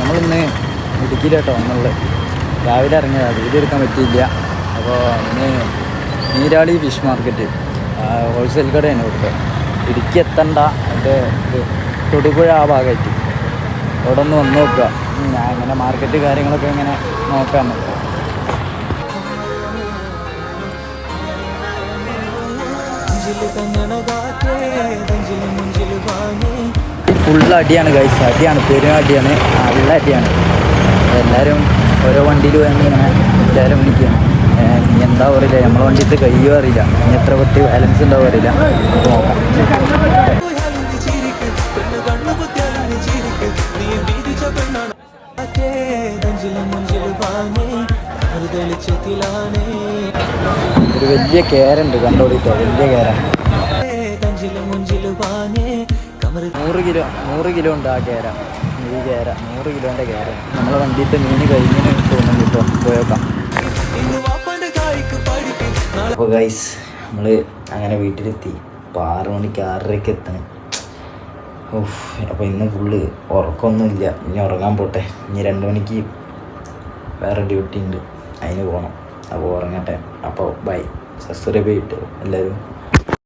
നമ്മളിന്ന് ഇടുക്കിയിലോട്ടോ നമ്മളിൽ രാവിലെ ഇറങ്ങിയതാണ്, വീഡിയോ എടുക്കാൻ പറ്റിയില്ല. അപ്പോൾ ഇന്ന് നീരാളി ഫിഷ് മാർക്കറ്റ് ഹോൾസെയിൽ കടയാണ് ഇവിടുത്തെ. ഇടുക്കി എത്തണ്ട, എൻ്റെ തൊടുപുഴ ആ ഭാഗമായിട്ട് അവിടെ ഒന്ന് വന്ന് നോക്കുക. ഞാൻ ഇങ്ങനെ മാർക്കറ്റ് കാര്യങ്ങളൊക്കെ ഇങ്ങനെ നോക്കാൻ നോക്കുക. ഫുള്ള് അടിയാണ് ഗൈസ്, അടിയാണ്, പെരും അടിയാണ്, നല്ല അടിയാണ്. എല്ലാവരും ഓരോ വണ്ടിയിൽ വന്ന് ഇങ്ങനെ എല്ലാവരും വിളിക്കുകയാണ്. ഇനി എന്താ പറയില്ല, നമ്മളെ വണ്ടിയിട്ട് കഴിയോ അറിയില്ല, ഇനി എത്ര പറ്റി ബാലൻസ് ഉണ്ടാവും അറിയില്ല. നോക്കാം. ഒരു വലിയ കേരുണ്ട് കണ്ടോടിട്ടോ, വലിയ കേര. 100 കിലോ ഉണ്ട് ആ കേര. ഈ കേര 100 കിലോൻ്റെ കേര. നമ്മളെ വണ്ടിയിട്ട് മീൻ കഴിഞ്ഞ് തോന്നുന്നു കേട്ടോ, പോയേക്കാം. അപ്പോൾ ഗൈസ് നമ്മൾ അങ്ങനെ വീട്ടിലെത്തി. ഇപ്പോൾ 6 മണിക്ക് 6:30 എത്തണം. അപ്പോൾ ഇന്ന് ഫുള്ള് ഉറക്കമൊന്നുമില്ല. ഇനി ഉറങ്ങാൻ പോട്ടെ. ഇനി 2 മണിക്ക് വേറെ ഡ്യൂട്ടി ഉണ്ട്, അതിന് പോകണം. അപ്പോൾ ഉറങ്ങട്ടെ. അപ്പോൾ ബൈ. സബ്സ്ക്രൈബ് ചെയ്തിട്ട് എല്ലാവരും.